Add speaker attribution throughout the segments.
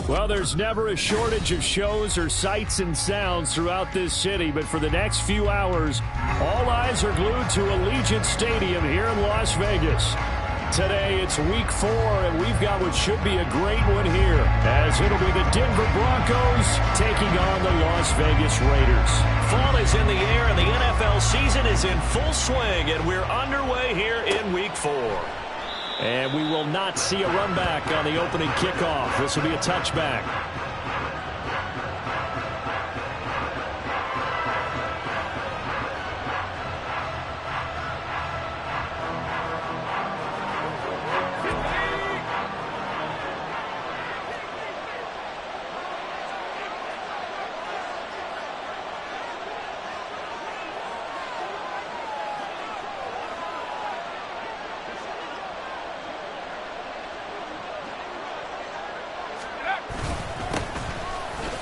Speaker 1: Well, there's never a shortage of shows or sights and sounds throughout this city, but for the next few hours, all eyes are glued to Allegiant Stadium here in Las Vegas. Today, it's Week 4, and we've got what should be a great one here, as it'll be the Denver Broncos taking on the Las Vegas Raiders.
Speaker 2: Fall is in the air, and the NFL season is in full swing, and we're underway here in Week 4.
Speaker 1: And we will not see a run back on the opening kickoff. This will be a touchback.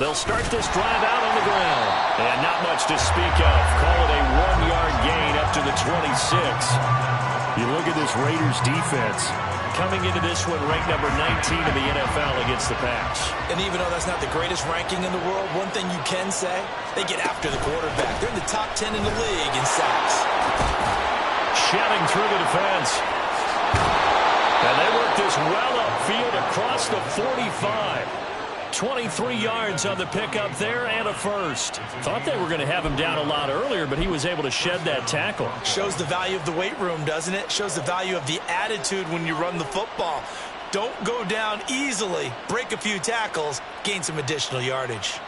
Speaker 2: They'll start this drive out on the ground. And not much to speak of. Call it a 1-yard gain up to the 26.
Speaker 1: You look at this Raiders defense.
Speaker 2: Coming into this one, ranked number 19 in the NFL against the pass.
Speaker 3: And even though that's not the greatest ranking in the world, one thing you can say, they get after the quarterback. They're in the top 10 in the league in sacks.
Speaker 2: Shedding through the defense. And they work this well upfield across the 45. 23 yards on the pickup there and a first.
Speaker 1: Thought they were going to have him down a lot earlier, but he was able to shed that tackle.
Speaker 3: Shows the value of the weight room, doesn't it? Shows the value of the attitude when you run the football. Don't go down easily. Break a few tackles. Gain some additional yardage.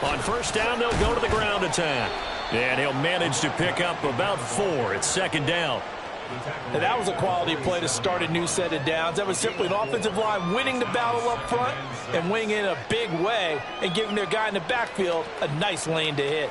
Speaker 2: On first down, they'll go to the ground attack. And he'll manage to pick up about 4. It's second down.
Speaker 3: And that was a quality play to start a new set of downs. That was simply an offensive line winning the battle up front and winning in a big way and giving their guy in the backfield a nice lane to hit.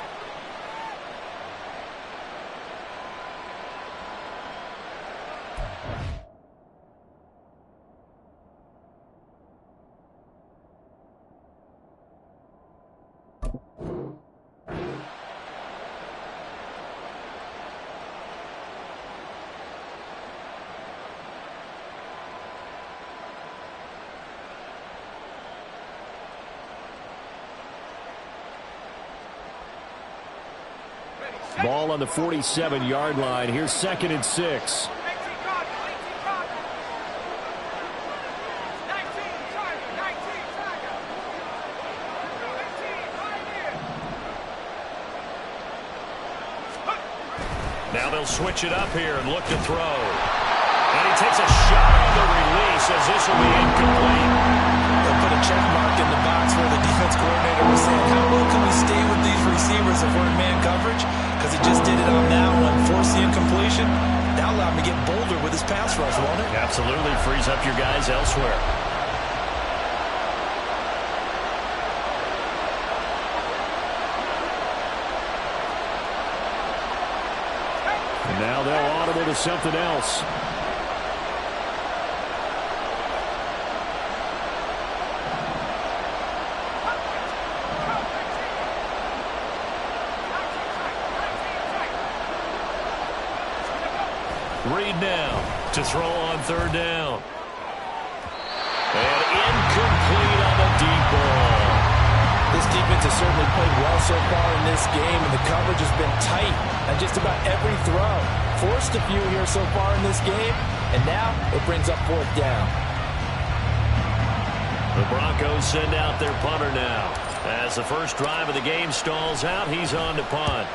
Speaker 1: Ball on the 47-yard line. Here's 2nd and 6.
Speaker 2: Now they'll switch it up here and look to throw. And he takes a shot on the release as this will be incomplete.
Speaker 3: They'll put a check mark in the box where the defense coordinator was saying, how well can we stay with these receivers if we're in man coverage? Because he just did it on that one. Force the incompletion. That'll allow him to get bolder with his pass rush, won't it?
Speaker 2: Absolutely. Frees up your guys elsewhere.
Speaker 1: And now they'll audible to something else.
Speaker 2: Reed now to throw on third down. And incomplete on the deep ball.
Speaker 3: This defense has certainly played well so far in this game, and the coverage has been tight on just about every throw. Forced a few here so far in this game, and now it brings up 4th down.
Speaker 2: The Broncos send out their punter now. As the first drive of the game stalls out, he's on to punt.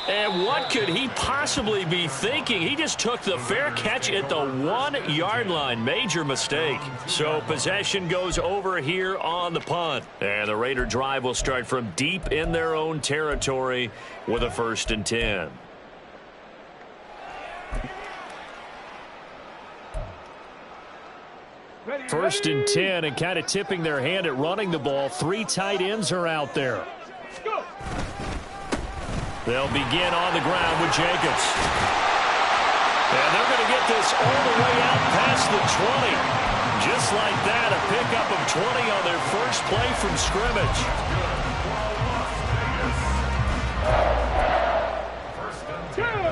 Speaker 2: And what could he possibly be thinking? He just took the fair catch at the 1-yard line. Major mistake. So possession goes over here on the punt. And the Raider drive will start from deep in their own territory with a 1st and 10.
Speaker 1: First and 10, and kind of tipping their hand at running the ball. 3 tight ends are out there.
Speaker 2: They'll begin on the ground with Jacobs. And they're going to get this all the way out past the 20. Just like that, a pickup of 20 on their first play from scrimmage.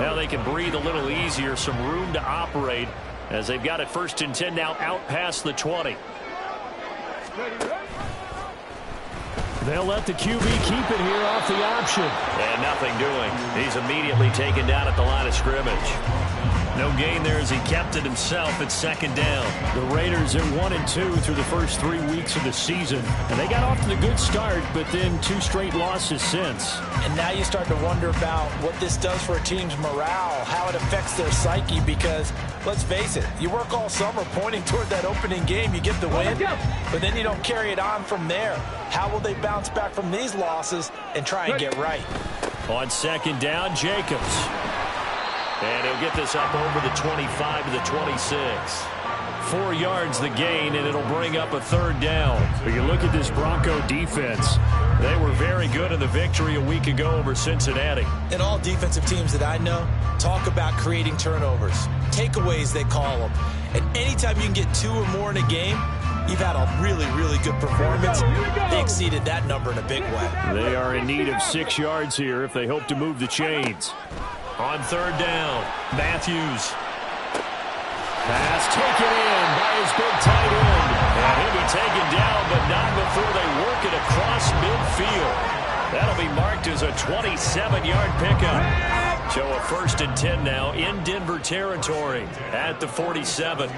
Speaker 2: Now they can breathe a little easier, some room to operate as they've got it 1st and 10 now out past the 20.
Speaker 1: They'll let the QB keep it here off the option.
Speaker 2: And nothing doing. He's immediately taken down at the line of scrimmage. No gain there as he kept it himself at 2nd down.
Speaker 1: The Raiders are 1-2 through the first 3 weeks of the season. And they got off to a good start, but then 2 straight losses since.
Speaker 3: And now you start to wonder about what this does for a team's morale, how it affects their psyche, because let's face it, you work all summer pointing toward that opening game, you get the win, but then you don't carry it on from there. How will they bounce back from these losses and try and get right?
Speaker 2: On 2nd down, Jacobs. And he'll get this up over the 25 to the 26.
Speaker 1: 4 yards the gain, and it'll bring up a 3rd down. But you look at this Bronco defense. They were very good in the victory a week ago over Cincinnati.
Speaker 3: And all defensive teams that I know talk about creating turnovers. Takeaways, they call them. And anytime you can get 2 or more in a game, you've had a really, really good performance. They exceeded that number in a big way.
Speaker 1: They are in need of 6 yards here if they hope to move the chains.
Speaker 2: On 3rd down, Matthews.
Speaker 1: Pass taken in by his big tight end.
Speaker 2: And he'll be taken down, but not before they work it across midfield. That'll be marked as a 27-yard pickup. So a 1st and 10 now in Denver territory at the 47. A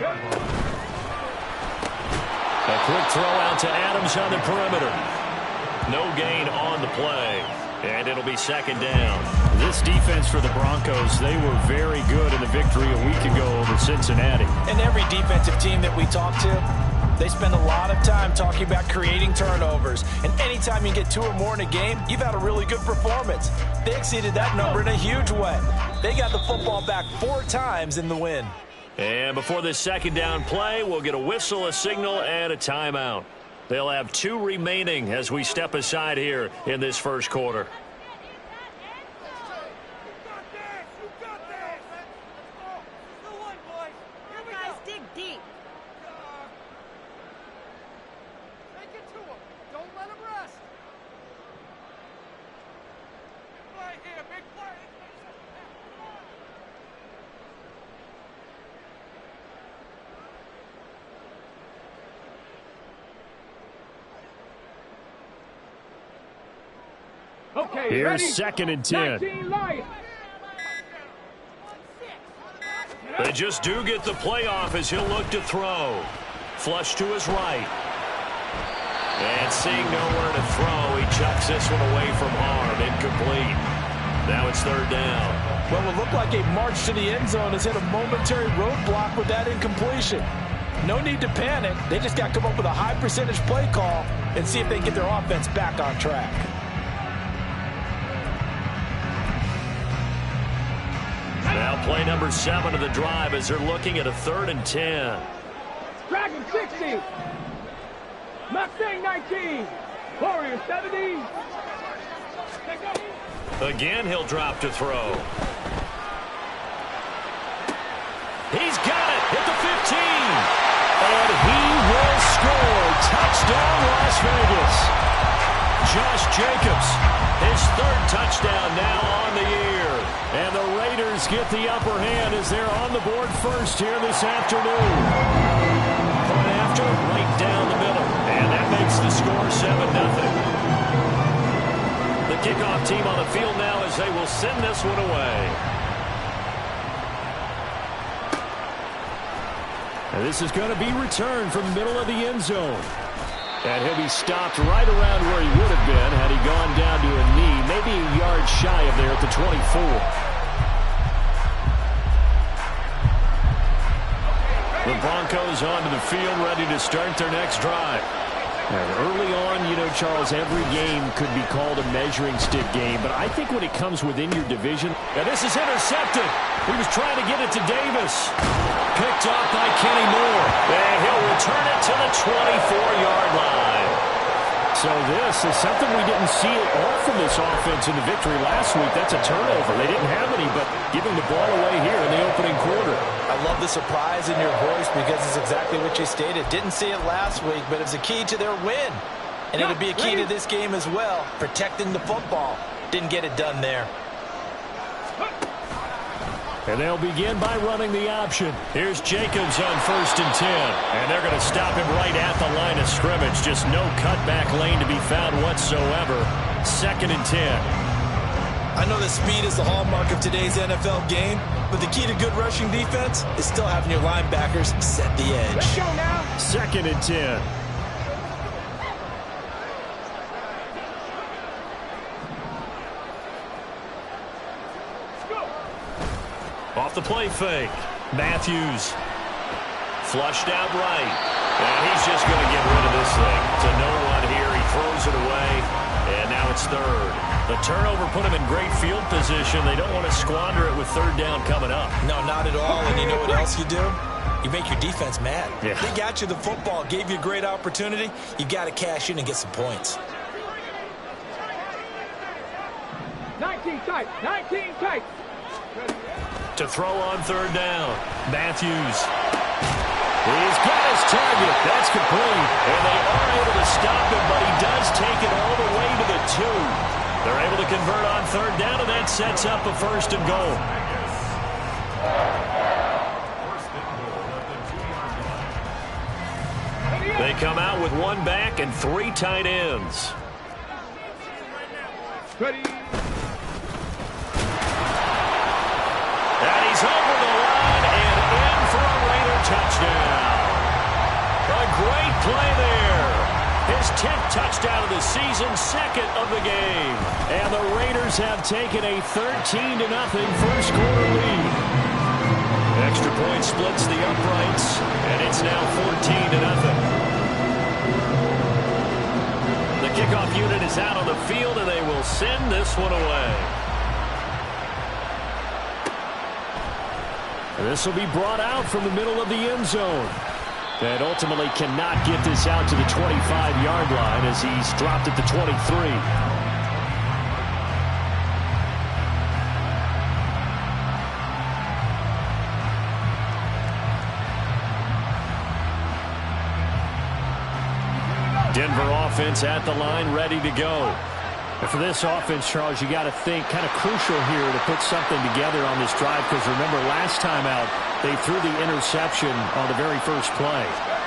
Speaker 2: quick throw out to Adams on the perimeter. No gain on the play. And it'll be 2nd down.
Speaker 1: This defense for the Broncos, they were very good in the victory a week ago over Cincinnati.
Speaker 3: And every defensive team that we talk to, they spend a lot of time talking about creating turnovers. And anytime you get 2 or more in a game, you've had a really good performance. They exceeded that number in a huge way. They got the football back 4 times in the win.
Speaker 2: And before this 2nd down play, we'll get a whistle, a signal, and a timeout. They'll have 2 remaining as we step aside here in this 1st quarter.
Speaker 1: Here's 2nd and 10.
Speaker 2: They just do get the playoff as he'll look to throw. Flush to his right. And seeing nowhere to throw, he chucks this one away from harm. Incomplete. Now it's 3rd down.
Speaker 3: Well, it looked like a march to the end zone has hit a momentary roadblock with that incompletion. No need to panic. They just got to come up with a high percentage play call and see if they can get their offense back on track.
Speaker 2: Now play number 7 of the drive as they're looking at a 3rd and 10.
Speaker 4: Dragon 60. Mustang 19. Warrior 70.
Speaker 2: Again, he'll drop to throw. He's got it at the 15.
Speaker 1: And he will score. Touchdown, Las Vegas.
Speaker 2: Josh Jacobs, his 3rd touchdown now on the year.
Speaker 1: And the Raiders get the upper hand as they're on the board first here this afternoon.
Speaker 2: Point after, right down the middle. And that makes the score 7-0. The kickoff team on the field now as they will send this one away.
Speaker 1: And this is going to be returned from the middle of the end zone. And he'll be stopped right around where he would have been had he gone down to a knee, maybe a yard shy of there at the 24.
Speaker 2: The Broncos onto the field, ready to start their next drive.
Speaker 1: And early on, you know, Charles, every game could be called a measuring stick game. But I think when it comes within your division,
Speaker 2: and this is intercepted. He was trying to get it to Davis. Picked off by Kenny Moore. And he'll return it to the 24-yard line.
Speaker 1: So this is something we didn't see at all from this offense in the victory last week. That's a turnover. They didn't have any, but giving the ball away here in the opening quarter.
Speaker 3: I love the surprise in your voice because it's exactly what you stated. Didn't see it last week, but it's a key to their win. And it'll be a key to this game as well, protecting the football. Didn't get it done there.
Speaker 1: And they'll begin by running the option. Here's Jacobs on 1st and 10. And they're going to stop him right at the line of scrimmage. Just no cutback lane to be found whatsoever. 2nd and 10.
Speaker 3: I know that speed is the hallmark of today's NFL game, but the key to good rushing defense is still having your linebackers set the edge.
Speaker 4: Let's go now.
Speaker 1: 2nd and 10.
Speaker 2: Off the play fake. Matthews. Flushed out right. And he's just going to get rid of this thing. To no one here. He throws it away. And now it's 3rd. The turnover put him in great field position. They don't want to squander it with 3rd down coming up.
Speaker 3: No, not at all. And you know what else you do? You make your defense mad.
Speaker 1: Yeah.
Speaker 3: They got you the football, gave you a great opportunity. You got to cash in and get some points.
Speaker 4: 19 tight. 19 tight.
Speaker 2: To throw on 3rd down. Matthews.
Speaker 1: He's got his target. That's complete.
Speaker 2: And they are able to stop him, but he does take it all the way to the 2. They're able to convert on 3rd down, and that sets up a 1st and goal. They come out with 1 back and 3 tight ends.
Speaker 4: Ready.
Speaker 2: And he's over the line and in for a Raider touchdown. A great play there. His 10th touchdown of the season, 2nd of the game.
Speaker 1: And the Raiders have taken a 13-0 first quarter lead.
Speaker 2: Extra point splits the uprights, and it's now 14-0. The kickoff unit is out on the field, and they will send this one away.
Speaker 1: This will be brought out from the middle of the end zone. And ultimately cannot get this out to the 25-yard line as he's dropped at the 23. Denver offense at the line, ready to go. And for this offense, Charles, you got to think kind of crucial here to put something together on this drive, because remember last time out they threw the interception on the very first play.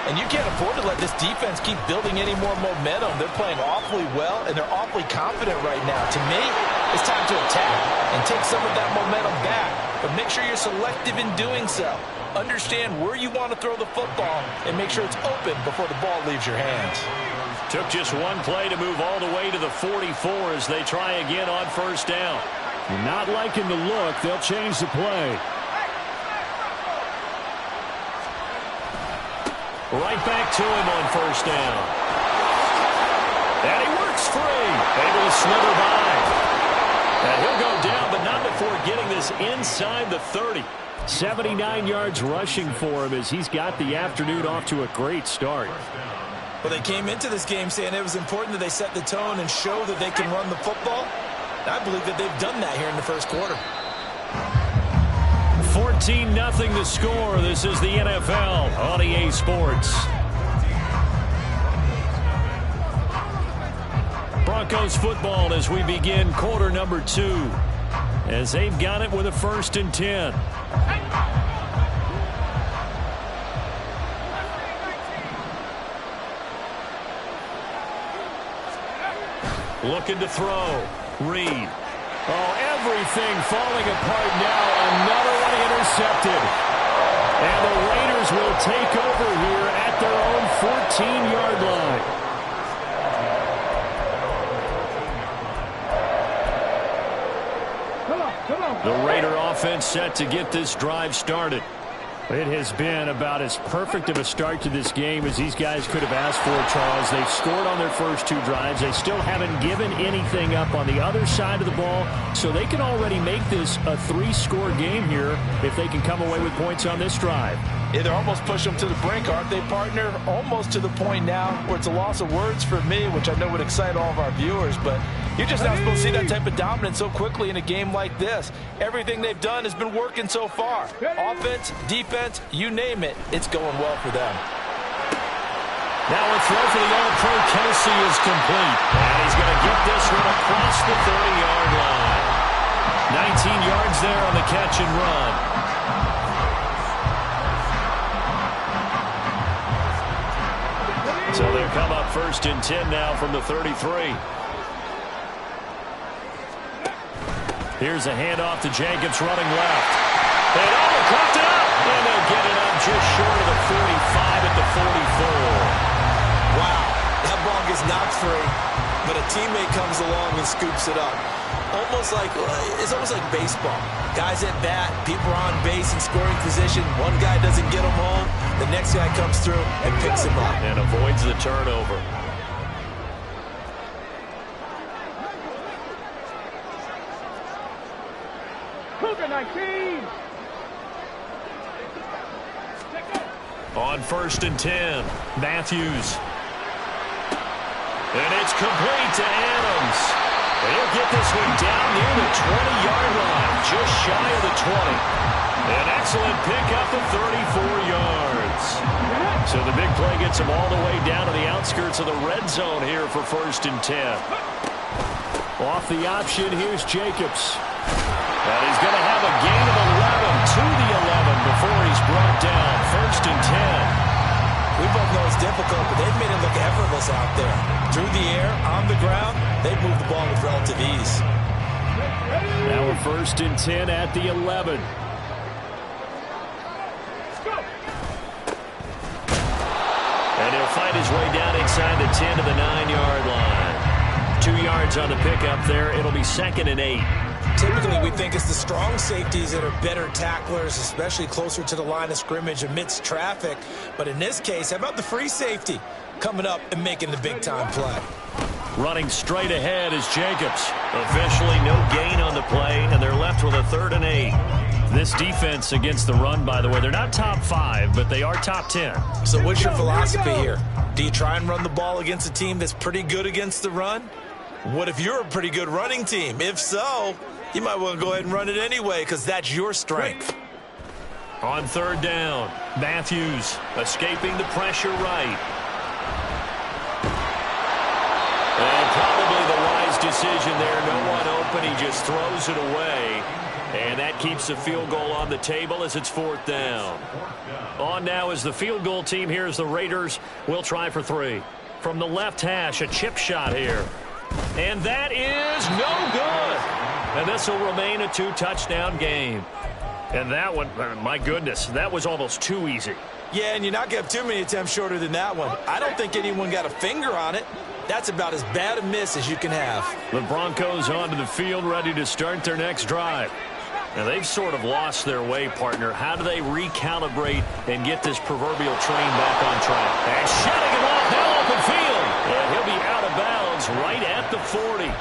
Speaker 3: And you can't afford to let this defense keep building any more momentum. They're playing awfully well, and they're awfully confident right now. To me, it's time to attack and take some of that momentum back. But make sure you're selective in doing so. Understand where you want to throw the football and make sure it's open before the ball leaves your hands.
Speaker 2: Took just 1 play to move all the way to the 44 as they try again on 1st down.
Speaker 1: Not liking the look. They'll change the play.
Speaker 2: Right back to him on 1st down. And he works free. Able to slither by. And he'll go down, but not before getting this inside the 30.
Speaker 1: 79 yards rushing for him as he's got the afternoon off to a great start.
Speaker 3: Well, they came into this game saying it was important that they set the tone and show that they can run the football. I believe that they've done that here in the first quarter.
Speaker 1: 14-0 the score. This is the NFL on EA Sports. Broncos football as we begin quarter number 2. As they've got it with a 1st and 10.
Speaker 2: Looking to throw. Reed.
Speaker 1: Oh, everything falling apart now. Another one intercepted. And the Raiders will take over here at their own 14-yard line.
Speaker 4: Come on.
Speaker 1: The Raider offense set to get this drive started. It has been about as perfect of a start to this game as these guys could have asked for, Charles. They've scored on their first 2 drives. They still haven't given anything up on the other side of the ball, so they can already make this a 3-score game here if they can come away with points on this drive.
Speaker 3: Yeah, they're almost pushing them to the brink, aren't they, partner? Almost to the point now where it's a loss of words for me, which I know would excite all of our viewers, but you're just not supposed to see that type of dominance so quickly in a game like this. Everything they've done has been working so far. Offense, defense, you name it, it's going well for them.
Speaker 2: Now a throw for the All-Pro Kelsey is complete. And he's going to get this one across the 30-yard line. 19 yards there on the catch and run. So they'll come up 1st and 10 now from the 33. Here's a handoff to Jacobs running left. And coughed it up. And they'll get it up just short of the 45 at the 44.
Speaker 3: Wow, that ball gets knocked free, but a teammate comes along and scoops it up. It's almost like baseball. Guys at bat, people are on base in scoring position. One guy doesn't get him home. The next guy comes through and picks him up.
Speaker 2: And avoids the turnover.
Speaker 4: Cougar 19.
Speaker 2: On 1st and 10, Matthews. And it's complete to Adams. And he'll get this one down near the 20-yard line, just shy of the 20. An excellent pickup of 34 yards. So the big play gets him all the way down to the outskirts of the red zone here for 1st and 10. Off the option, here's Jacobs. And he's going to have a gain of 11 to the 11 before he's brought down. 1st and 10.
Speaker 3: We both know it's difficult, but they've made it look effortless out there. Through the air, on the ground, they've moved the ball with relative ease.
Speaker 1: Now we're 1st and 10 at the 11.
Speaker 2: And he'll fight his way down inside the 10 to the 9-yard line. 2 yards on the pickup there. It'll be 2nd and 8.
Speaker 3: Typically, we think it's the strong safeties that are better tacklers, especially closer to the line of scrimmage amidst traffic. But in this case, how about the free safety coming up and making the big-time play?
Speaker 2: Running straight ahead is Jacobs. Officially no gain on the play, and they're left with a 3rd and 8. This defense against the run, by the way, they're not top 5, but they are top 10.
Speaker 3: So what's your philosophy here? Do you try and run the ball against a team that's pretty good against the run? What if you're a pretty good running team? If so, you might want to go ahead and run it anyway because that's your strength.
Speaker 2: On 3rd down, Matthews escaping the pressure right. And probably the wise decision there. No one open. He just throws it away. And that keeps the field goal on the table as it's 4th down. On now is the field goal team. Here's the Raiders. We'll try for 3. From the left hash, a chip shot here. And that is no good. And this will remain a 2-touchdown game. And that one, my goodness, that was almost too easy.
Speaker 3: Yeah, and you're not going to have too many attempts shorter than that one. I don't think anyone got a finger on it. That's about as bad a miss as you can have.
Speaker 2: The Broncos onto the field, ready to start their next drive. Now, they've sort of lost their way, partner. How do they recalibrate and get this proverbial train back on track? And shutting him off now open field. And he'll be out of bounds right at the 40.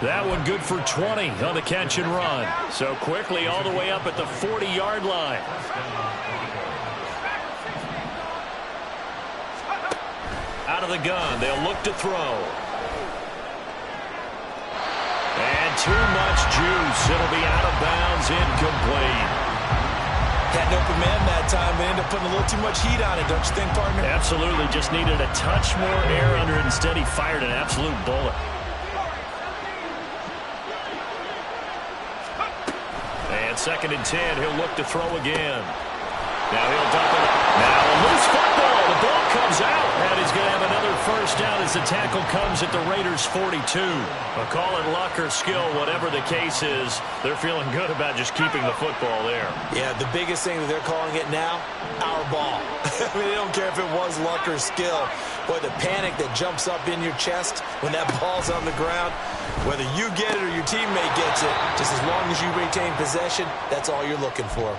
Speaker 2: That one good for 20 on the catch and run. So quickly all the way up at the 40-yard line. Out of the gun, they'll look to throw. And too much juice. It'll be out of bounds, incomplete.
Speaker 3: Had an open man that time, but ended up putting a little too much heat on it, don't you think, partner?
Speaker 2: Absolutely. Just needed a touch more air under it. Instead, he fired an absolute bullet. And 2nd and 10, he'll look to throw again. Now he'll dump it. Now a loose football. The ball comes out. And he's going to have another 1st down as the tackle comes at the Raiders' 42. I'll call it luck or skill, whatever the case is. They're feeling good about just keeping the football there.
Speaker 3: Yeah, the biggest thing that they're calling it now, our ball. I mean, they don't care if it was luck or skill. Boy, the panic that jumps up in your chest when that ball's on the ground, whether you get it or your teammate gets it, just as long as you retain possession, that's all you're looking for.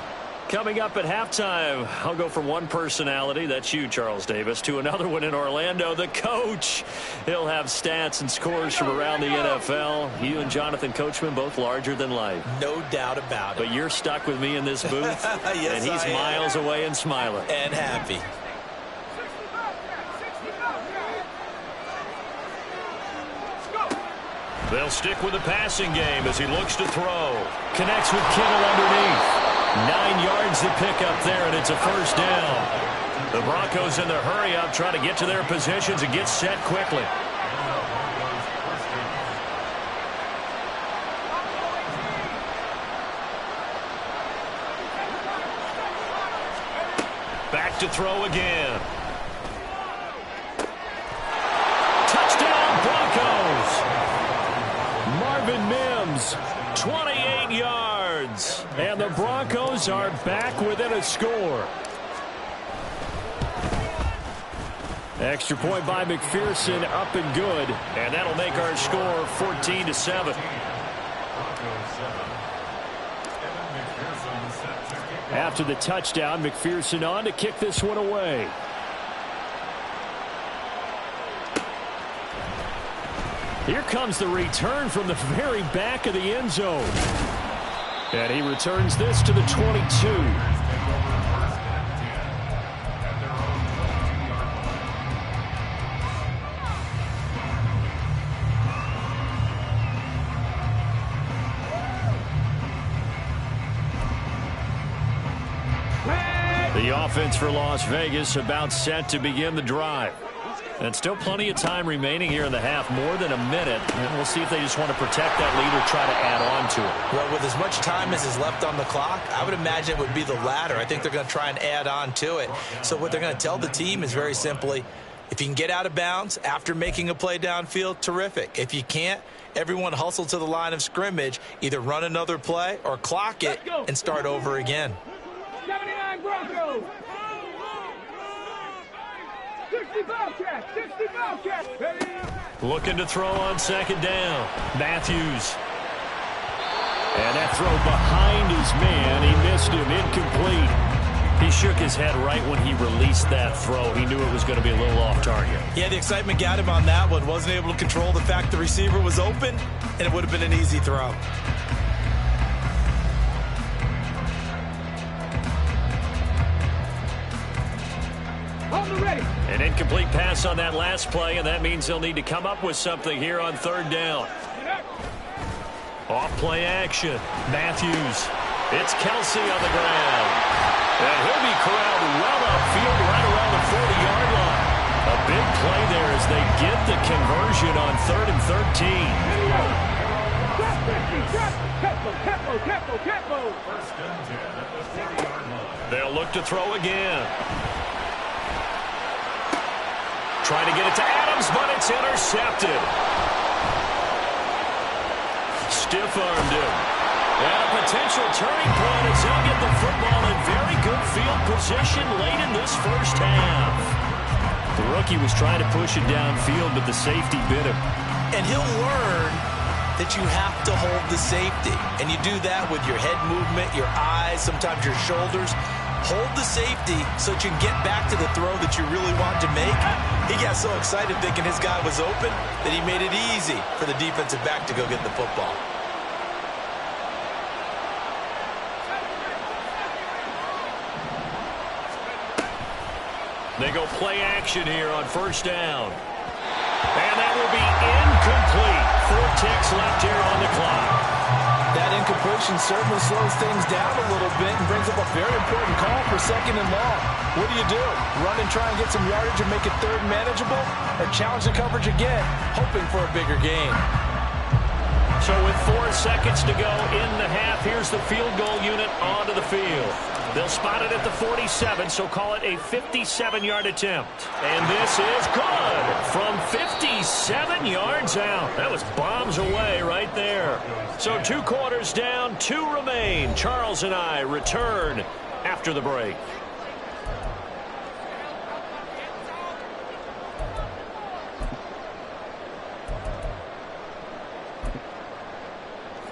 Speaker 2: Coming up at halftime, I'll go from one personality, that's you, Charles Davis, to another one in Orlando, the coach. He'll have stats and scores from around the NFL. You and Jonathan Coachman, both larger than life.
Speaker 3: No doubt about it.
Speaker 2: But you're stuck with me in this booth,
Speaker 3: yes,
Speaker 2: and he's miles away and smiling.
Speaker 3: And happy.
Speaker 2: They'll stick with the passing game as he looks to throw. Connects with Kittle underneath. 9 yards to pick up there, and it's a first down. The Broncos in the hurry-up try to get to their positions and get set quickly. Back to throw again. Touchdown, Broncos! Marvin Mims, 28 yards.
Speaker 1: And the Broncos are back within a score. Extra point by McPherson, up and good.
Speaker 2: And that'll make our score 14-7.
Speaker 1: After the touchdown, McPherson on to kick this one away. Here comes the return from the very back of the end zone. And he returns this to the 22. The offense for Las Vegas about set to begin the drive. And still plenty of time remaining here in the half, more than a minute. And we'll see if they just want to protect that lead or try to add on to it.
Speaker 3: Well, with as much time as is left on the clock, I would imagine it would be the latter. I think they're going to try and add on to it. So what they're going to tell the team is very simply, if you can get out of bounds after making a play downfield, terrific. If you can't, everyone hustle to the line of scrimmage, either run another play or clock it and start over again.
Speaker 4: 79 Broncos. 60 Bobcats. 60 Bobcats.
Speaker 2: Looking to throw on second down. Matthews.
Speaker 1: And that throw behind his man. He missed him. Incomplete.
Speaker 2: He shook his head right when he released that throw. He knew it was going to be a little off target.
Speaker 3: Yeah, the excitement got him on that one. Wasn't able to control the fact the receiver was open, and it would have been an easy throw.
Speaker 2: An incomplete pass on that last play, and that means they'll need to come up with something here on third down. Off play action. Matthews. It's Kelsey on the ground. And he'll be corralled well upfield right around the 40-yard line. A big play there as they get the conversion on 3rd and 13. They'll look to throw again. Trying to get it to Adams, but it's intercepted. Stiff-armed him. And a potential turning point as he'll get the football in very good field position late in this first half. The rookie was trying to push it downfield, but the safety bit him.
Speaker 3: And he'll learn that you have to hold the safety. And you do that with your head movement, your eyes, sometimes your shoulders. Hold the safety so that you can get back to the throw that you really want to make. He got so excited thinking his guy was open that he made it easy for the defensive back to go get the football.
Speaker 2: They go play action here on first down. And that will be incomplete. 4 ticks left here on the clock.
Speaker 3: That incompletion certainly slows things down a little bit and brings up a very important call for 2nd and long. What do? Run and try and get some yardage and make it 3rd manageable? Or challenge the coverage again, hoping for a bigger gain?
Speaker 2: So with 4 seconds to go in the half, here's the field goal unit onto the field. They'll spot it at the 47, so call it a 57-yard attempt. And this is good from 57 yards out. That was bombs away right there. So 2 quarters down, 2 remain. Charles and I return after the break.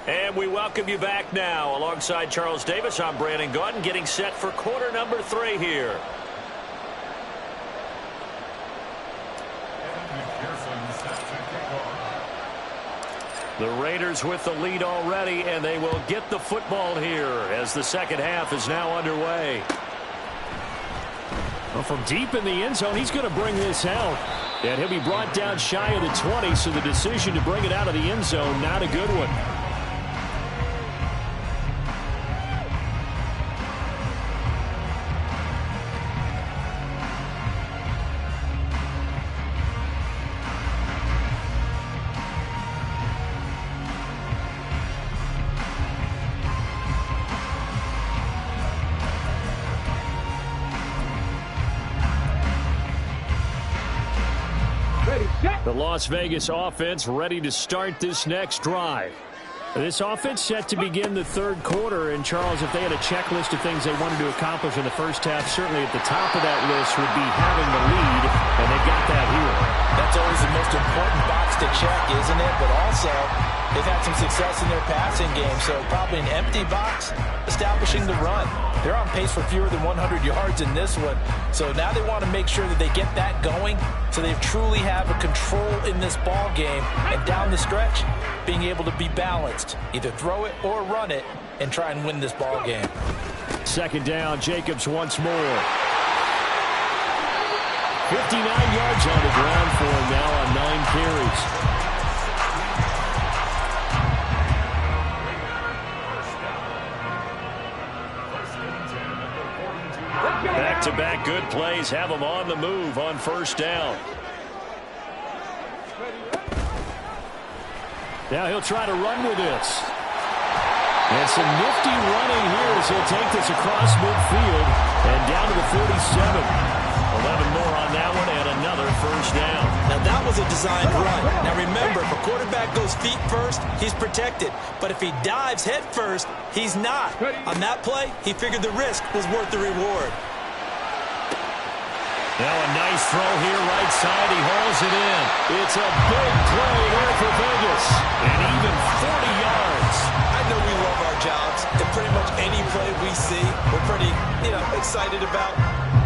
Speaker 2: And we welcome you back now. Alongside Charles Davis, I'm Brandon Gaudin, getting set for quarter number 3 here. The Raiders with the lead already, and they will get the football here as the second half is now underway. Well, from deep in the end zone, he's going to bring this out. And he'll be brought down shy of the 20, so the decision to bring it out of the end zone, not a good one. The Las Vegas offense ready to start this next drive. This offense set to begin the third quarter. And, Charles, if they had a checklist of things they wanted to accomplish in the first half, certainly at the top of that list would be having the lead, and they've got that here.
Speaker 3: That's always the most important box to check, isn't it? But also, they've had some success in their passing game, so probably an empty box establishing the run. They're on pace for fewer than 100 yards in this one. So now they want to make sure that they get that going so they truly have a control in this ball game. And down the stretch, being able to be balanced. Either throw it or run it and try and win this ball game.
Speaker 1: Second down, Jacobs once more. 59 yards on the ground for him now on 9 carries. Back-to-back good plays have him on the move on first down. Now he'll try to run with this. And some nifty running here as he'll take this across midfield and down to the 47. 11 more on that one and another first down.
Speaker 3: Now that was a designed run. Now remember, if a quarterback goes feet first, he's protected. But if he dives head first, he's not. On that play, he figured the risk was worth the reward.
Speaker 1: Now a nice throw here right side. He hauls it in. It's a big play here for Vegas. And even 40 yards.
Speaker 3: I know we love our jobs. And pretty much any play we see, we're pretty, excited about.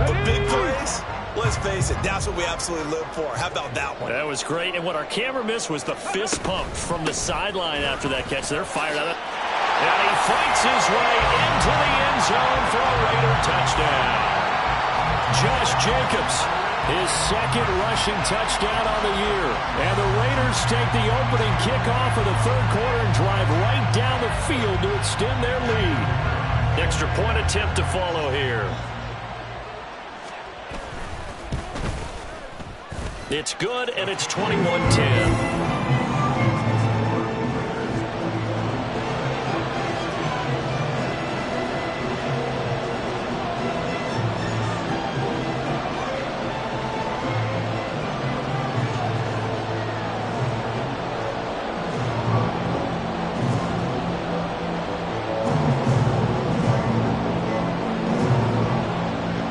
Speaker 3: But big plays, let's face it, that's what we absolutely live for. How about that one?
Speaker 2: That was great. And what our camera missed was the fist pump from the sideline after that catch. They're fired at it. And he fights his way into the end zone for a Raider touchdown. Josh Jacobs, his second rushing touchdown on the year. And the Raiders take the opening kickoff of the third quarter and drive right down the field to extend their lead. Extra point attempt to follow here. It's good, and it's 21-10.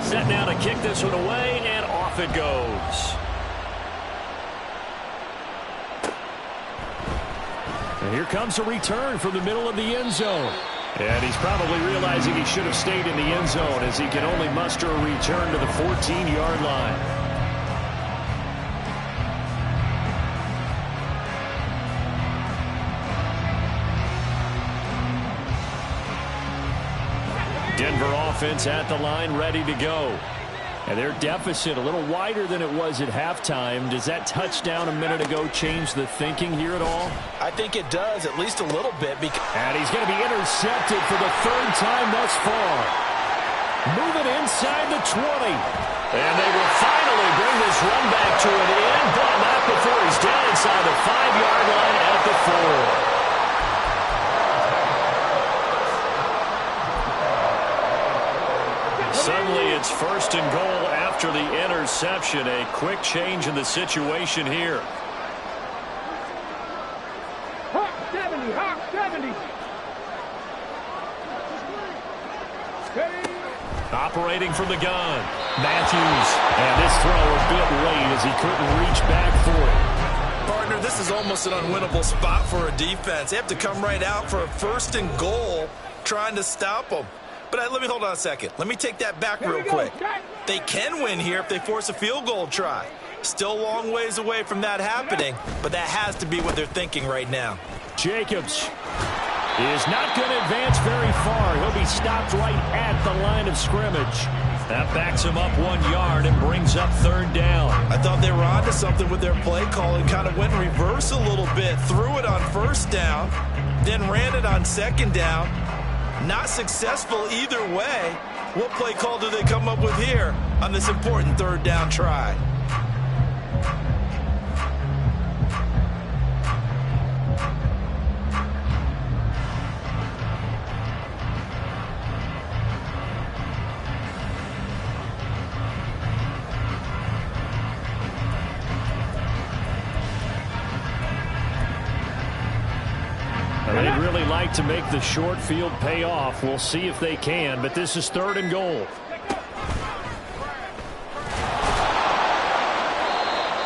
Speaker 2: Set now to kick this one away, and off it goes. And here comes a return from the middle of the end zone. And he's probably realizing he should have stayed in the end zone as he can only muster a return to the 14-yard line. Denver offense at the line, ready to go. And their deficit a little wider than it was at halftime. Does that touchdown a minute ago change the thinking here at all?
Speaker 3: I think it does, at least a little bit.
Speaker 1: And he's going to be intercepted for the third time thus far. Moving inside the 20. And they will finally bring this run back to an end, but not before he's down inside the 5-yard line at the 4. Suddenly it's first and goal after the interception. A quick change in the situation here.
Speaker 4: Hawk 70, Hawk 70.
Speaker 2: Operating from the gun, Matthews. And this throw a bit late as he couldn't reach back for it.
Speaker 3: Partner, this is all almost an unwinnable spot for a defense. They have to come right out for a 1st and goal trying to stop them. But let me hold on a second. Let me take that back real quick. They can win here if they force a field goal try. Still a long ways away from that happening, but that has to be what they're thinking right now.
Speaker 1: Jacobs is not going to advance very far. He'll be stopped right at the line of scrimmage.
Speaker 2: That backs him up 1 yard and brings up 3rd down.
Speaker 3: I thought they were onto something with their play call and kind of went in reverse a little bit. Threw it on 1st down, then ran it on 2nd down. Not successful either way. What play call do they come up with here on this important 3rd down try?
Speaker 1: They'd really like to make the short field pay off. We'll see if they can, but this is 3rd and goal.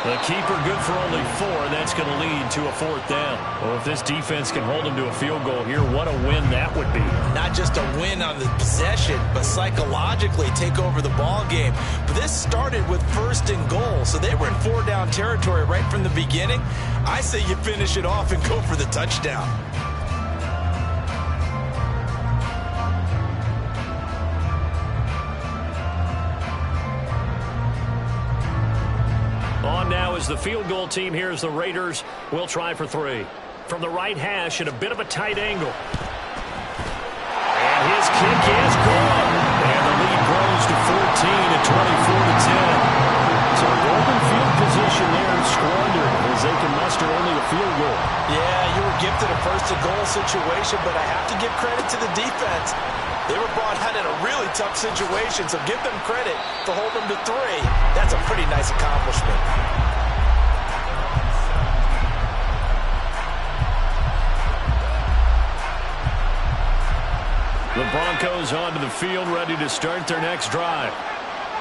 Speaker 2: The keeper good for only 4, and that's going to lead to a 4th down.
Speaker 1: Well, if this defense can hold them to a field goal here, what a win that would be.
Speaker 3: Not just a win on the possession, but psychologically take over the ball game. But this started with 1st and goal, so they were in 4-down territory right from the beginning. I say you finish it off and go for the touchdown.
Speaker 1: On now is the field goal team. Here's the Raiders. We'll try for 3. From the right hash at a bit of a tight angle. And his kick is good. And the lead grows to 14 at 24-10. So golden field position there squandered as they can muster only a field goal.
Speaker 3: Yeah, you were gifted a 1st and goal situation, but I have to give credit to the defense. They were brought out in a really tough situation, so give them credit for holding them to 3. That's a pretty nice accomplishment.
Speaker 1: The Broncos onto the field, ready to start their next drive.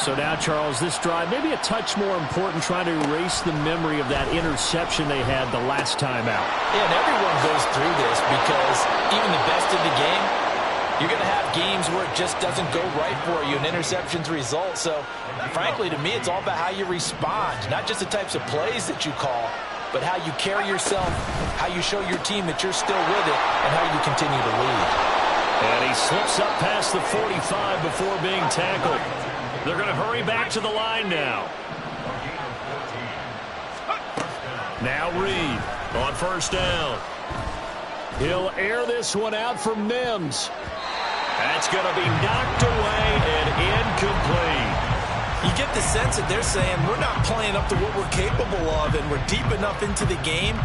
Speaker 1: So now, Charles, this drive maybe a touch more important, trying to erase the memory of that interception they had the last time out.
Speaker 3: Yeah, and everyone goes through this because even the best of the game, you're going to have games where it just doesn't go right for you and interceptions result. So, frankly, to me, it's all about how you respond, not just the types of plays that you call, but how you carry yourself, how you show your team that you're still with it, and how you continue to lead.
Speaker 1: And he slips up past the 45 before being tackled. They're going to hurry back to the line now. Now Reed on 1st down. He'll air this one out for Mims. That's going to be knocked away and incomplete.
Speaker 3: You get the sense that they're saying we're not playing up to what we're capable of, and we're deep enough into the game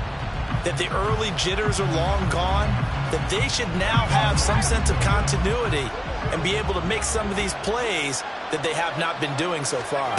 Speaker 3: that the early jitters are long gone, that they should now have some sense of continuity and be able to make some of these plays that they have not been doing so far.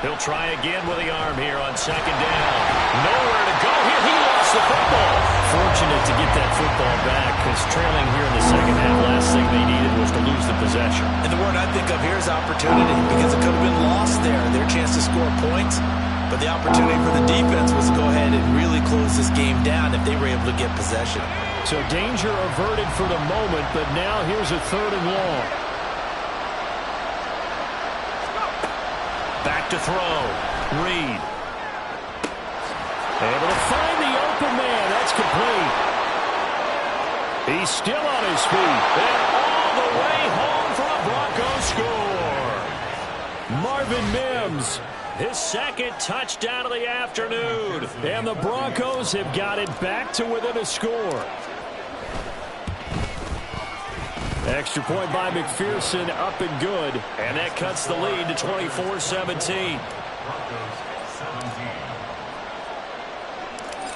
Speaker 1: He'll try again with the arm here on 2nd down. Nowhere to go here. He lost the football. Fortunate to get that football back, because trailing here in the 2nd half, last thing they needed was to lose the possession.
Speaker 3: And the word I think of here is opportunity, because it could have been lost there, their chance to score points. But the opportunity for the defense was to go ahead and really close this game down if they were able to get possession.
Speaker 1: So danger averted for the moment, but now here's a 3rd and long. Back to throw. Reed. Able to find the open man. That's complete. He's still on his feet. And all the way home for a Broncos score. Marvin Mims, his 2nd touchdown of the afternoon. And the Broncos have got it back to within a score. Extra point by McPherson, up and good. And that cuts the lead to 24-17.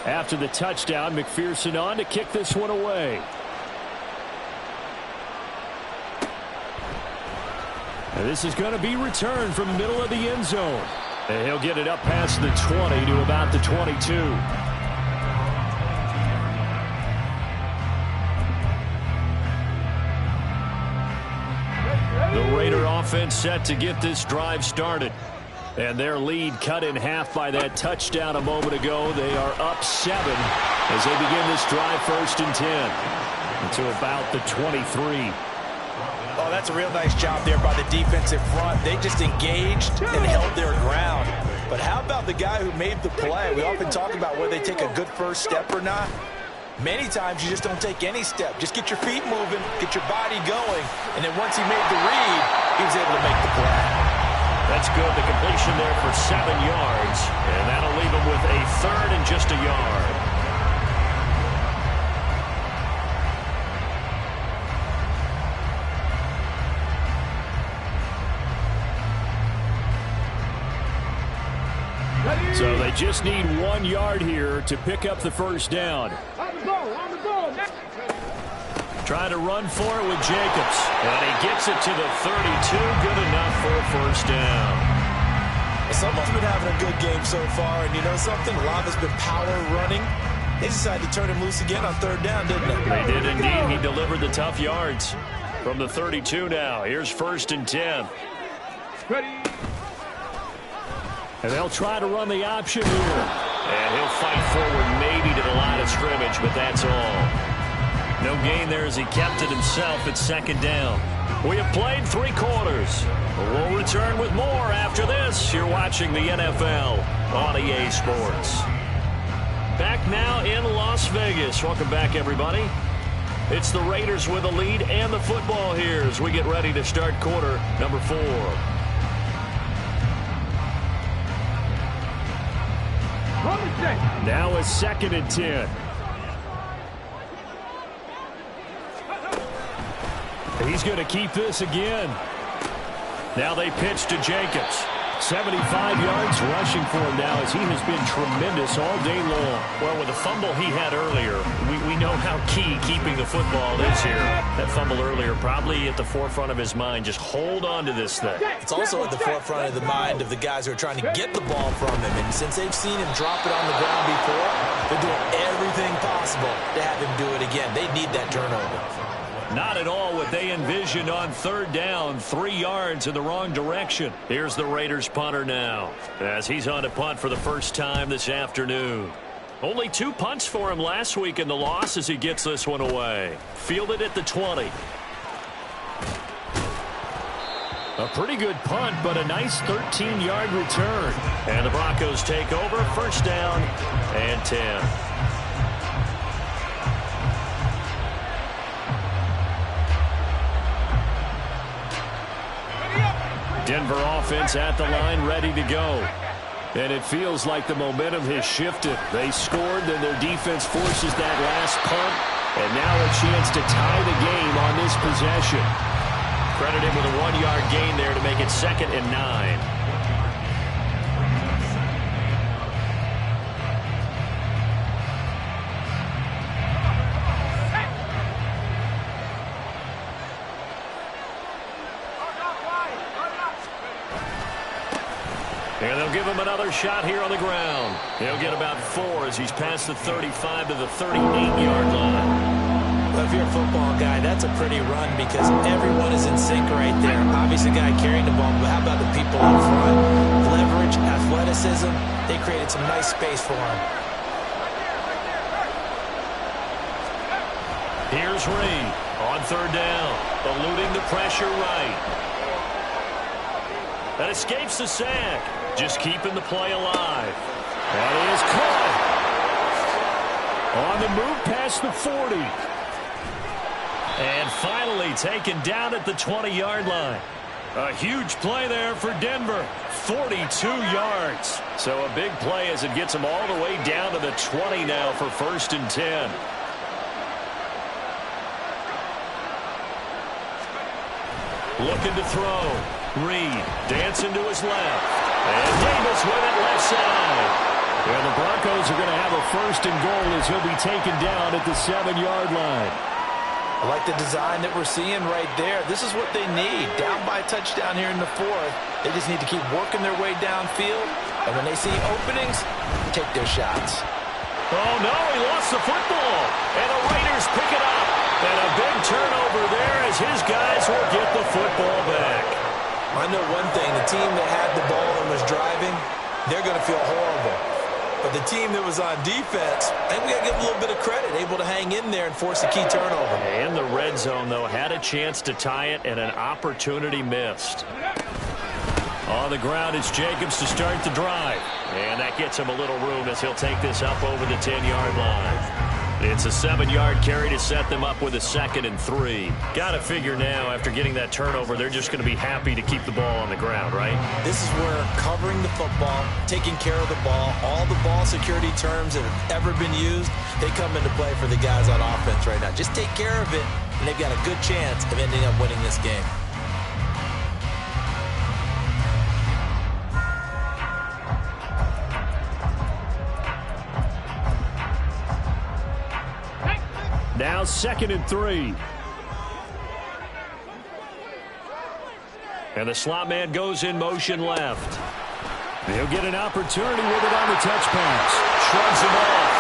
Speaker 1: After the touchdown, McPherson on to kick this one away. And this is going to be returned from the middle of the end zone. And he'll get it up past the 20 to about the 22. The Raider offense set to get this drive started. And their lead cut in half by that touchdown a moment ago. They are up 7 as they begin this drive 1st and 10 to about the 23.
Speaker 3: Oh, that's a real nice job there by the defensive front. They just engaged and held their ground. But how about the guy who made the play? We often talk about whether they take a good first step or not. Many times you just don't take any step. Just get your feet moving, get your body going, and then once he made the read, he was able to make the play.
Speaker 2: That's good. The completion there for 7 yards, and that'll leave him with a 3rd and just a yard.
Speaker 1: So they just need 1 yard here to pick up the first down.
Speaker 4: On the goal, on the goal.
Speaker 2: Trying to run for it with Jacobs. And he gets it to the 32. Good enough for a first down.
Speaker 3: Someone's been having a good game so far, and you know something? A lot has been power running. They decided to turn him loose again on 3rd down, didn't they?
Speaker 2: They did indeed. He delivered the tough yards. From the 32 now, here's 1st and 10.
Speaker 4: Ready.
Speaker 1: And they'll try to run the option here.
Speaker 2: And he'll fight forward maybe to the line of scrimmage, but that's all. No gain there as he kept it himself at 2nd down. We have played 3 quarters. We'll return with more after this. You're watching the NFL on EA Sports. Back now in Las Vegas. Welcome back, everybody. It's the Raiders with the lead and the football here as we get ready to start quarter number 4.
Speaker 1: Now a 2nd and 10. He's going to keep this again. Now they pitch to Jacobs. 75 yards rushing for him now as he has been tremendous all day long.
Speaker 2: Well, with the fumble he had earlier, we know how key keeping the football is here. That fumble earlier probably at the forefront of his mind. Just hold on to this thing.
Speaker 3: It's also at the forefront of the mind of the guys who are trying to get the ball from him. And since they've seen him drop it on the ground before, they're doing everything possible to have him do it again. They need that turnover.
Speaker 2: Not at all what they envisioned on 3rd down. 3 yards in the wrong direction. Here's the Raiders punter now as he's on to punt for the first time this afternoon. Only 2 punts for him last week in the loss as he gets this one away. Fielded at the 20.
Speaker 1: A pretty good punt, but a nice 13-yard return.
Speaker 2: And the Broncos take over. 1st down and 10.
Speaker 1: Denver offense at the line, ready to go. And it feels like the momentum has shifted. They scored, then their defense forces that last punt. And now a chance to tie the game on this possession.
Speaker 2: Credit him with a 1-yard gain there to make it 2nd and 9. And they'll give him another shot here on the ground. He'll get about 4 as he's past the 35 to the 38-yard line.
Speaker 3: Well, if you're a football guy, that's a pretty run because everyone is in sync right there. Obviously, the guy carrying the ball, but how about the people up front? Leverage, athleticism, they created some nice space for him.
Speaker 2: Here's Reed on 3rd down, eluding the pressure right. That escapes the sack. Just keeping the play alive.
Speaker 1: That is caught. On the move past the 40.
Speaker 2: And finally taken down at the 20-yard line. A huge play there for Denver. 42 yards. So a big play as it gets them all the way down to the 20 now for 1st and 10. Looking to throw. Reed dancing to his left. And Davis with it left side.
Speaker 1: And the Broncos are going to have a 1st and goal as he'll be taken down at the 7-yard line.
Speaker 3: I like the design that we're seeing right there. This is what they need. Down by a touchdown here in the 4th. They just need to keep working their way downfield. And when they see openings, take their shots.
Speaker 2: Oh, no, he lost the football. And the Raiders pick it up. And a big turnover there as his guys will get the football back.
Speaker 3: I know one thing. The team that had the ball and was driving, they're going to feel horrible. But the team that was on defense, I think we got to give them a little bit of credit, able to hang in there and force a key turnover.
Speaker 2: In the red zone, though, had a chance to tie it and an opportunity missed. On the ground, it's Jacobs to start the drive. And that gets him a little room as he'll take this up over the 10-yard line. It's a 7-yard carry to set them up with a 2nd and 3. Got to figure now, after getting that turnover, they're just going to be happy to keep the ball on the ground, right?
Speaker 3: This is where covering the football, taking care of the ball, all the ball security terms that have ever been used, they come into play for the guys on offense right now. Just take care of it, and they've got a good chance of ending up winning this game.
Speaker 1: Now 2nd and 3.
Speaker 2: And the slot man goes in motion left.
Speaker 1: He'll get an opportunity with it on the touch pass.
Speaker 2: Shrugs him off.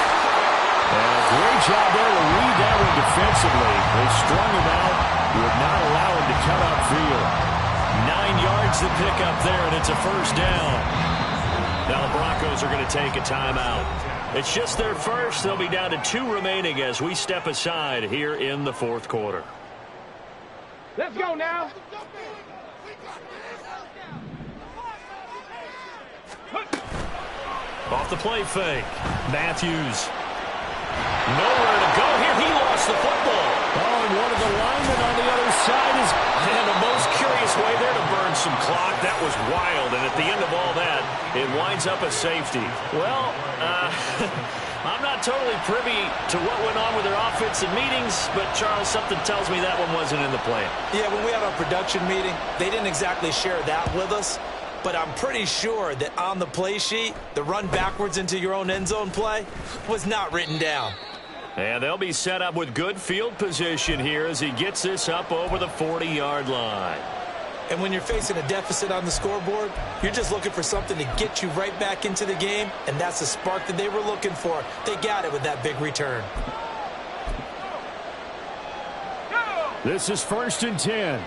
Speaker 1: And a great job there to read that one defensively. They strung him out, would not allow him to cut upfield.
Speaker 2: 9 yards to pick up there, and it's a first down. Now the Broncos are going to take a timeout. It's just their first. They'll be down to 2 remaining as we step aside here in the 4th quarter.
Speaker 4: Let's go now.
Speaker 2: Off the play fake. Matthews. Nowhere to go here. He lost the football.
Speaker 1: Oh, and one of the linemen on the other side is...
Speaker 2: And the most curious way there to burn some clock. That was wild. And at the end of all that, it winds up a safety. Well, I'm not totally privy to what went on with their offensive meetings, but, Charles, something tells me that one wasn't in the plan.
Speaker 3: Yeah, when we had our production meeting, they didn't exactly share that with us. But I'm pretty sure that on the play sheet, the run backwards into your own end zone play was not written down.
Speaker 2: And they'll be set up with good field position here as he gets this up over the 40-yard line.
Speaker 3: And when you're facing a deficit on the scoreboard, you're just looking for something to get you right back into the game, and that's the spark that they were looking for. They got it with that big return.
Speaker 1: This is 1st and 10.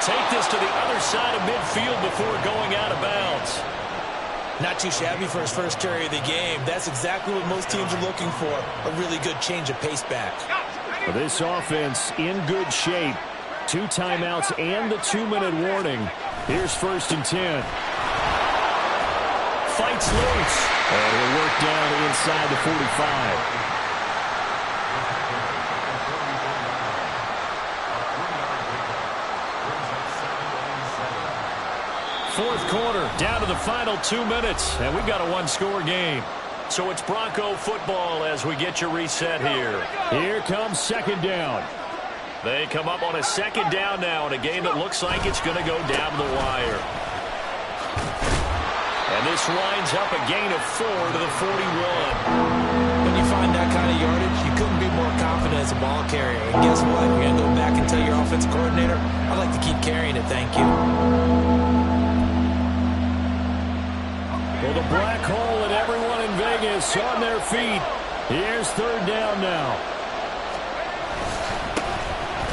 Speaker 2: Take this to the other side of midfield before going out of bounds.
Speaker 3: Not too shabby for his first carry of the game. That's exactly what most teams are looking for, a really good change of pace back.
Speaker 1: This offense in good shape. 2 timeouts and the 2-minute warning. Here's 1st and 10.
Speaker 2: Fights loose.
Speaker 1: And he'll work down inside the 45. 4th quarter, down to the final 2 minutes, and we've got a 1-score game.
Speaker 2: So it's Bronco football as we get you reset here.
Speaker 1: Here comes 2nd down.
Speaker 2: They come up on a 2nd down now in a game that looks like it's going to go down the wire. And this winds up a gain of 4 to the 41.
Speaker 3: When you find that kind of yardage, you couldn't be more confident as a ball carrier. And guess what? You're going to go back and tell your offensive coordinator, I'd like to keep carrying it, thank you.
Speaker 1: Well, the black hole and everyone in Vegas on their feet. Here's 3rd down now.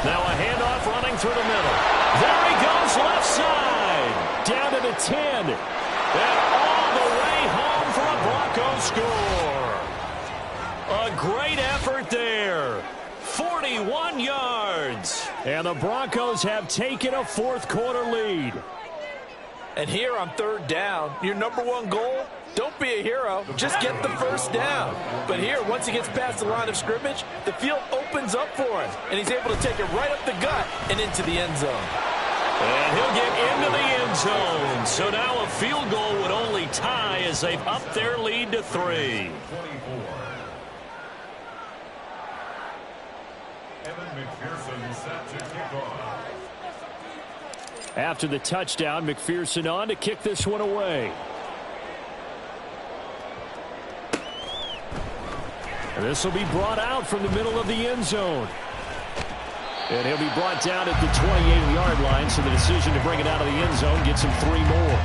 Speaker 2: Now a handoff running through the middle. There he goes, left side.
Speaker 1: Down to the 10.
Speaker 2: And all the way home for a Bronco score. A great effort there. 41 yards.
Speaker 1: And the Broncos have taken a 4th quarter lead.
Speaker 3: And here on 3rd down, your number 1 goal, don't be a hero, just get the first down. But here, once he gets past the line of scrimmage, the field opens up for him, and he's able to take it right up the gut and into the end zone.
Speaker 2: And he'll get into the end zone. So now a field goal would only tie as they've upped their lead to 3.
Speaker 1: After the touchdown, McPherson on to kick this one away. And this will be brought out from the middle of the end zone. And he'll be brought down at the 28-yard line, so the decision to bring it out of the end zone gets him 3 more.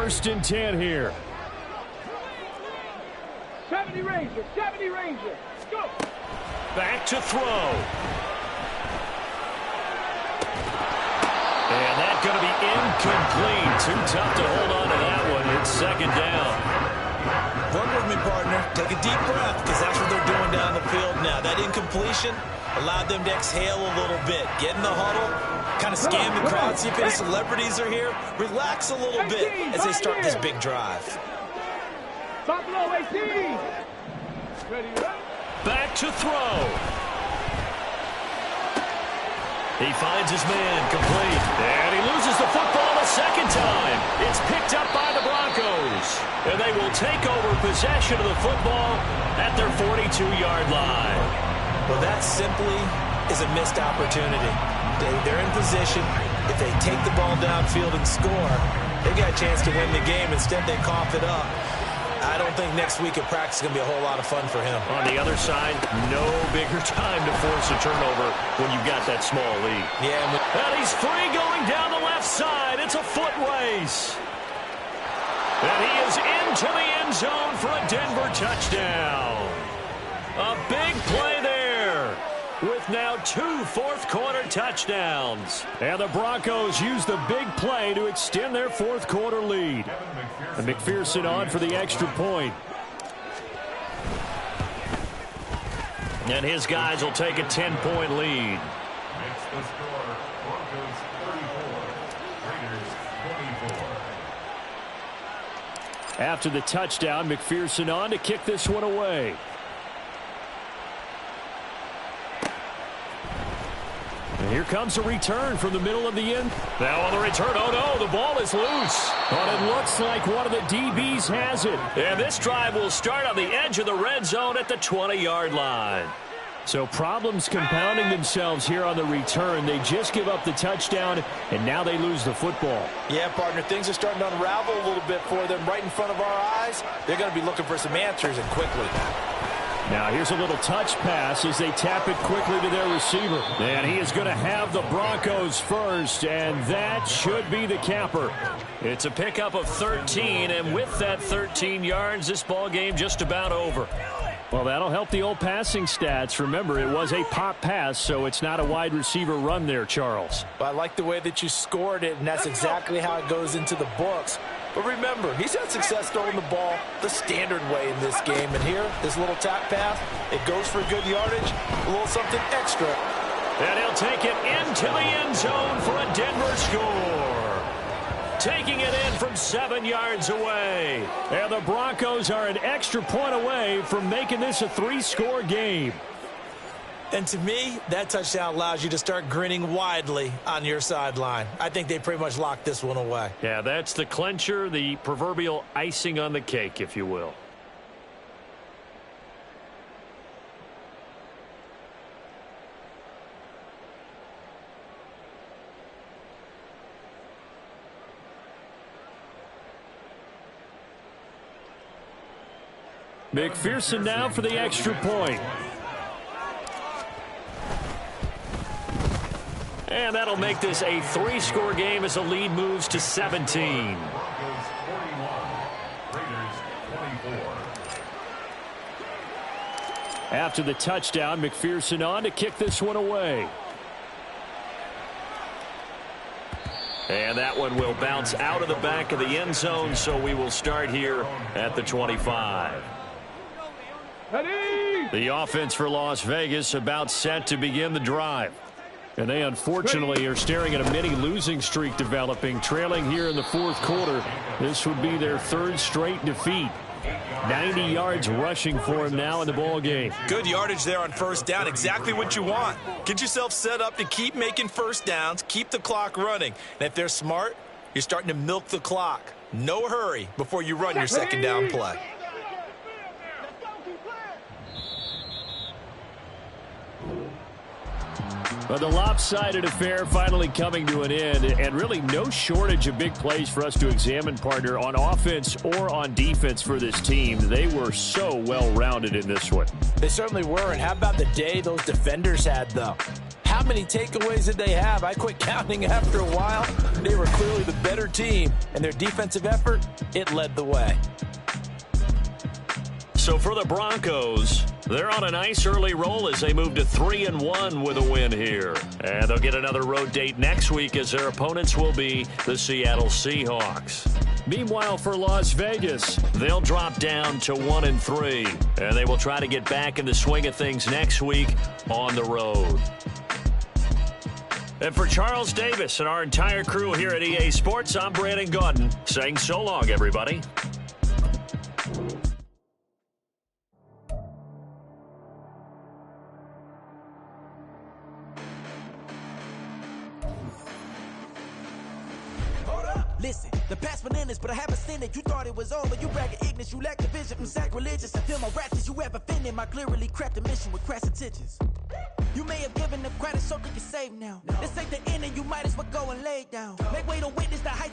Speaker 1: 1st and 10 here.
Speaker 4: 70 Ranger, 70 Ranger. Go.
Speaker 2: Back to throw. And that's going to be incomplete. Too tough to hold on to that one. It's 2nd down.
Speaker 3: Work with me, partner. Take a deep breath, because that's what they're doing down the field now. That incompletion allowed them to exhale a little bit. Get in the huddle, kind of scan the crowd, see if any celebrities are here. Relax a little bit as they start this big drive.
Speaker 4: Buffalo 18. Ready,
Speaker 2: Back to throw. He finds his man complete. And he loses the football a 2nd time. It's picked up by the Broncos. And they will take over possession of the football at their 42-yard line.
Speaker 3: Well, that simply is a missed opportunity. They're in position. If they take the ball downfield and score, they got a chance to win the game. Instead, they cough it up. I don't think next week at practice is going to be a whole lot of fun for him.
Speaker 2: On the other side, no bigger time to force a turnover when you've got that small lead.
Speaker 3: Yeah,
Speaker 2: and he's free going down the left side. It's a foot race. And he is into the end zone for a Denver touchdown. A big play there with now 2 fourth-quarter touchdowns.
Speaker 1: And the Broncos use the big play to extend their 4th-quarter lead. And McPherson on for the extra point.
Speaker 2: And his guys will take a 10-point lead.
Speaker 5: Makes the score, Broncos 34, Raiders 24.
Speaker 1: After the touchdown, McPherson on to kick this one away. And here comes a return from the middle of the end.
Speaker 2: Now on the return, oh no, the ball is loose.
Speaker 1: But it looks like one of the DBs has it.
Speaker 2: And this drive will start on the edge of the red zone at the 20-yard line.
Speaker 1: So problems compounding themselves here on the return. They just give up the touchdown, and now they lose the football.
Speaker 3: Yeah, partner, things are starting to unravel a little bit for them right in front of our eyes. They're going to be looking for some answers, and quickly.
Speaker 1: Now here's a little touch pass as they tap it quickly to their receiver. And he is going to have the Broncos first, and that should be the capper.
Speaker 2: It's a pickup of 13, and with that 13 yards, this ball game just about over.
Speaker 1: Well, that'll help the old passing stats. Remember, it was a pop pass, so it's not a wide receiver run there, Charles.
Speaker 3: But I like the way that you scored it, and that's exactly how it goes into the books. But remember, he's had success throwing the ball the standard way in this game. And here, this little tap pass, it goes for good yardage, a little something extra.
Speaker 2: And he'll take it into the end zone for a Denver score. Taking it in from 7 yards away.
Speaker 1: And the Broncos are an extra point away from making this a 3-score game.
Speaker 3: And to me, that touchdown allows you to start grinning widely on your sideline. I think they pretty much locked this one away.
Speaker 2: Yeah, that's the clincher, the proverbial icing on the cake, if you will.
Speaker 1: McPherson now for the extra point.
Speaker 2: And that'll make this a 3-score game as the lead moves to 17.
Speaker 5: Broncos 41, Raiders 24.
Speaker 1: After the touchdown, McPherson on to kick this one away.
Speaker 2: And that one will bounce out of the back of the end zone, so we will start here at the 25.
Speaker 4: Ready.
Speaker 1: The offense for Las Vegas about set to begin the drive. And they unfortunately are staring at a mini losing streak developing, trailing here in the 4th quarter. This would be their 3rd straight defeat. 90 yards rushing for him now in the ball game.
Speaker 3: Good yardage there on 1st down. Exactly what you want. Get yourself set up to keep making 1st downs, keep the clock running. And if they're smart, you're starting to milk the clock. No hurry before you run your 2nd down play.
Speaker 1: But the lopsided affair finally coming to an end, and really no shortage of big plays for us to examine, partner, on offense or on defense for this team. They were so well-rounded in this one.
Speaker 3: They certainly were, and how about the day those defenders had, though? How many takeaways did they have? I quit counting after a while. They were clearly the better team, and their defensive effort, it led the way.
Speaker 2: So for the Broncos, they're on a nice early roll as they move to 3-1 with a win here. And they'll get another road date next week as their opponents will be the Seattle Seahawks.
Speaker 1: Meanwhile, for Las Vegas,
Speaker 2: they'll drop down to 1-3, and they will try to get back in the swing of things next week on the road. And for Charles Davis and our entire crew here at EA Sports, I'm Brandon Gaudin saying so long, everybody.
Speaker 6: Listen, the past bananas, but I haven't seen it. You thought it was over. You bragging ignorance. You lack the vision from sacrilegious. I feel my ratchets. You have offended my clearly crafted mission with crass intentions. You may have given them credit so they can save now. This ain't the end and you might as well go and lay down. Make way to witness the hype.